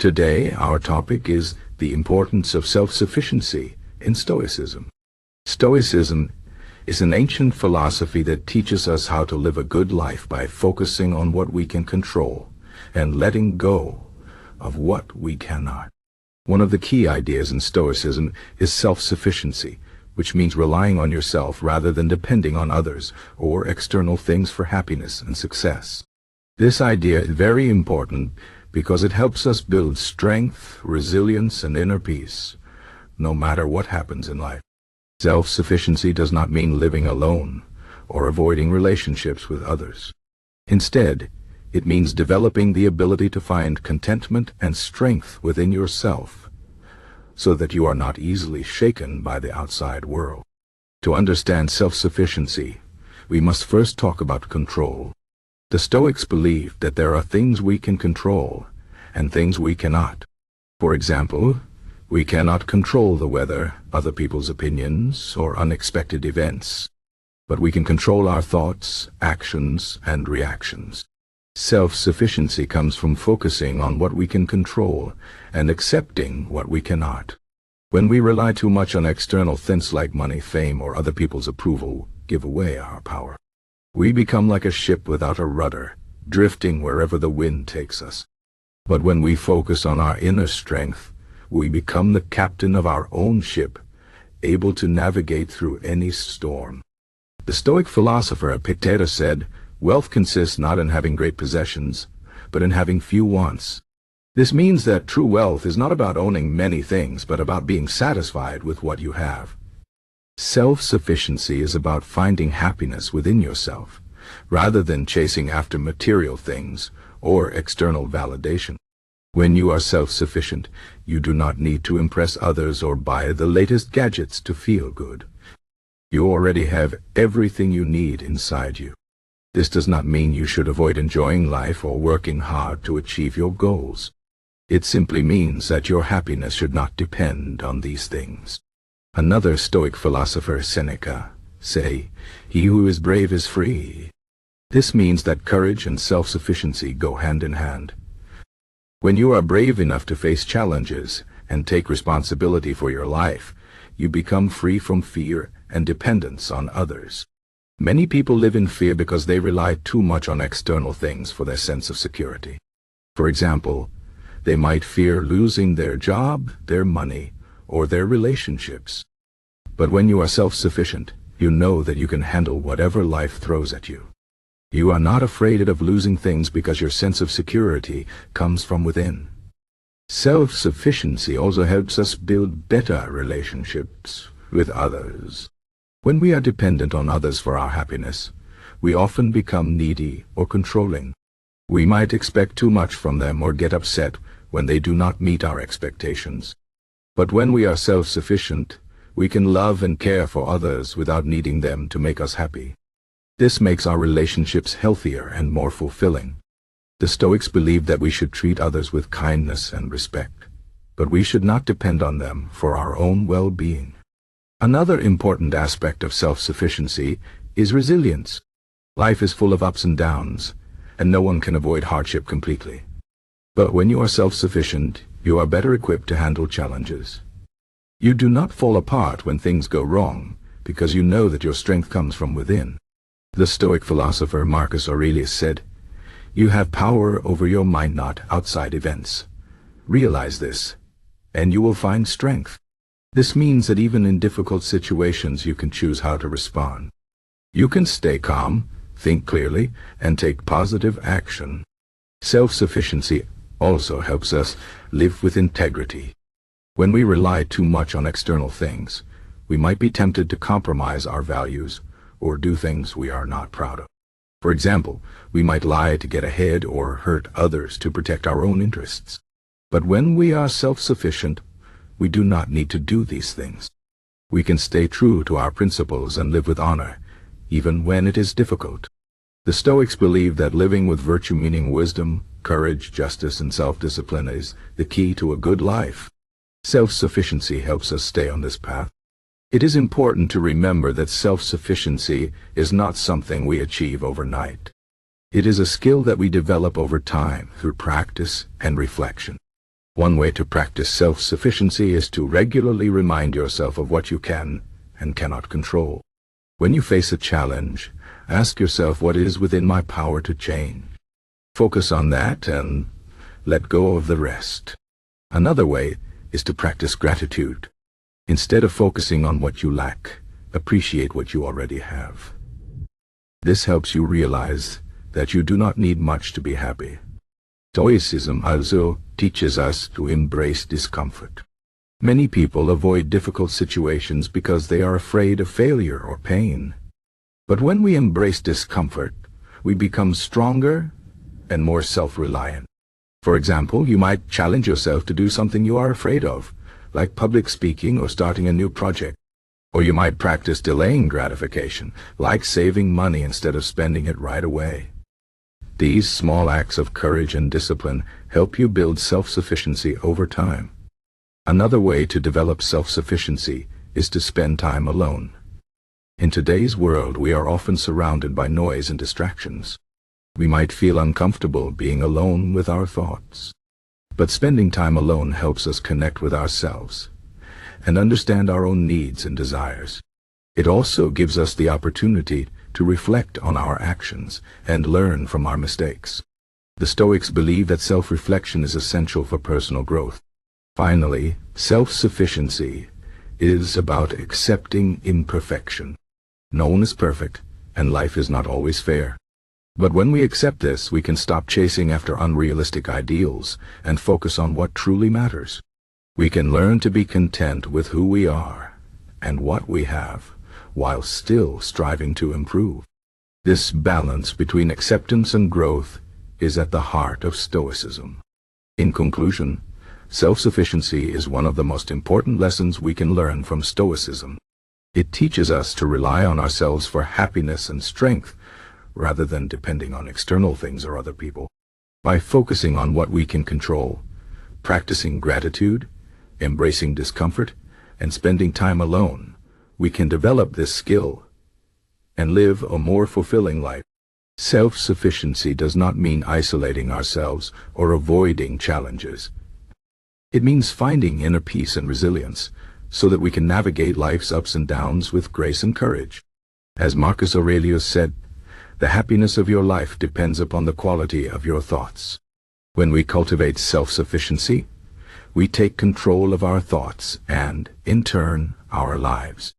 Today, our topic is the importance of self-sufficiency in Stoicism. Stoicism is an ancient philosophy that teaches us how to live a good life by focusing on what we can control and letting go of what we cannot. One of the key ideas in Stoicism is self-sufficiency, which means relying on yourself rather than depending on others or external things for happiness and success. This idea is very important because it helps us build strength, resilience, and inner peace, no matter what happens in life. Self-sufficiency does not mean living alone or avoiding relationships with others. Instead, it means developing the ability to find contentment and strength within yourself, so that you are not easily shaken by the outside world. To understand self-sufficiency, we must first talk about control. The Stoics believe that there are things we can control and things we cannot. For example, we cannot control the weather, other people's opinions, or unexpected events, but we can control our thoughts, actions, and reactions. Self-sufficiency comes from focusing on what we can control and accepting what we cannot. When we rely too much on external things like money, fame, or other people's approval, give away our power. We become like a ship without a rudder, drifting wherever the wind takes us. But when we focus on our inner strength, we become the captain of our own ship, able to navigate through any storm. The Stoic philosopher Epictetus said, "Wealth consists not in having great possessions, but in having few wants." This means that true wealth is not about owning many things, but about being satisfied with what you have. Self-sufficiency is about finding happiness within yourself, rather than chasing after material things or external validation. When you are self-sufficient, you do not need to impress others or buy the latest gadgets to feel good. You already have everything you need inside you. This does not mean you should avoid enjoying life or working hard to achieve your goals. It simply means that your happiness should not depend on these things. Another Stoic philosopher, Seneca, say, "He who is brave is free." This means that courage and self-sufficiency go hand in hand. When you are brave enough to face challenges and take responsibility for your life, you become free from fear and dependence on others. Many people live in fear because they rely too much on external things for their sense of security. For example, they might fear losing their job, their money, or their relationships. But when you are self-sufficient, you know that you can handle whatever life throws at you. You are not afraid of losing things because your sense of security comes from within. Self-sufficiency also helps us build better relationships with others. When we are dependent on others for our happiness, we often become needy or controlling. We might expect too much from them or get upset when they do not meet our expectations. But when we are self-sufficient, we can love and care for others without needing them to make us happy. This makes our relationships healthier and more fulfilling. The Stoics believe that we should treat others with kindness and respect, but we should not depend on them for our own well-being. Another important aspect of self-sufficiency is resilience. Life is full of ups and downs, and no one can avoid hardship completely. But when you are self-sufficient, you are better equipped to handle challenges. You do not fall apart when things go wrong, because you know that your strength comes from within. The Stoic philosopher Marcus Aurelius said, "You have power over your mind, not outside events. Realize this, and you will find strength." This means that even in difficult situations you can choose how to respond. You can stay calm, think clearly, and take positive action. Self-sufficiency also helps us live with integrity. When we rely too much on external things, we might be tempted to compromise our values or do things we are not proud of. For example, we might lie to get ahead or hurt others to protect our own interests. But when we are self-sufficient, we do not need to do these things. We can stay true to our principles and live with honor, even when it is difficult. The Stoics believe that living with virtue, meaning wisdom, courage, justice, and self-discipline, is the key to a good life. Self-sufficiency helps us stay on this path. It is important to remember that self-sufficiency is not something we achieve overnight. It is a skill that we develop over time through practice and reflection. One way to practice self-sufficiency is to regularly remind yourself of what you can and cannot control. When you face a challenge, ask yourself what is within my power to change. Focus on that and let go of the rest. Another way is to practice gratitude. Instead of focusing on what you lack, appreciate what you already have. This helps you realize that you do not need much to be happy. Stoicism also teaches us to embrace discomfort. Many people avoid difficult situations because they are afraid of failure or pain. But when we embrace discomfort, we become stronger and more self-reliant. For example, you might challenge yourself to do something you are afraid of, like public speaking or starting a new project. Or you might practice delaying gratification, like saving money instead of spending it right away. These small acts of courage and discipline help you build self-sufficiency over time. Another way to develop self-sufficiency is to spend time alone. In today's world, we are often surrounded by noise and distractions. We might feel uncomfortable being alone with our thoughts. But spending time alone helps us connect with ourselves and understand our own needs and desires. It also gives us the opportunity to reflect on our actions and learn from our mistakes. The Stoics believe that self-reflection is essential for personal growth. Finally, self-sufficiency is about accepting imperfection. No one is perfect, and life is not always fair. But when we accept this, we can stop chasing after unrealistic ideals and focus on what truly matters. We can learn to be content with who we are and what we have, while still striving to improve. This balance between acceptance and growth is at the heart of Stoicism. In conclusion, self-sufficiency is one of the most important lessons we can learn from Stoicism. It teaches us to rely on ourselves for happiness and strength, rather than depending on external things or other people. By focusing on what we can control, practicing gratitude, embracing discomfort, and spending time alone, we can develop this skill and live a more fulfilling life. Self-sufficiency does not mean isolating ourselves or avoiding challenges. It means finding inner peace and resilience so that we can navigate life's ups and downs with grace and courage. As Marcus Aurelius said, "The happiness of your life depends upon the quality of your thoughts." When we cultivate self-sufficiency, we take control of our thoughts and, in turn, our lives.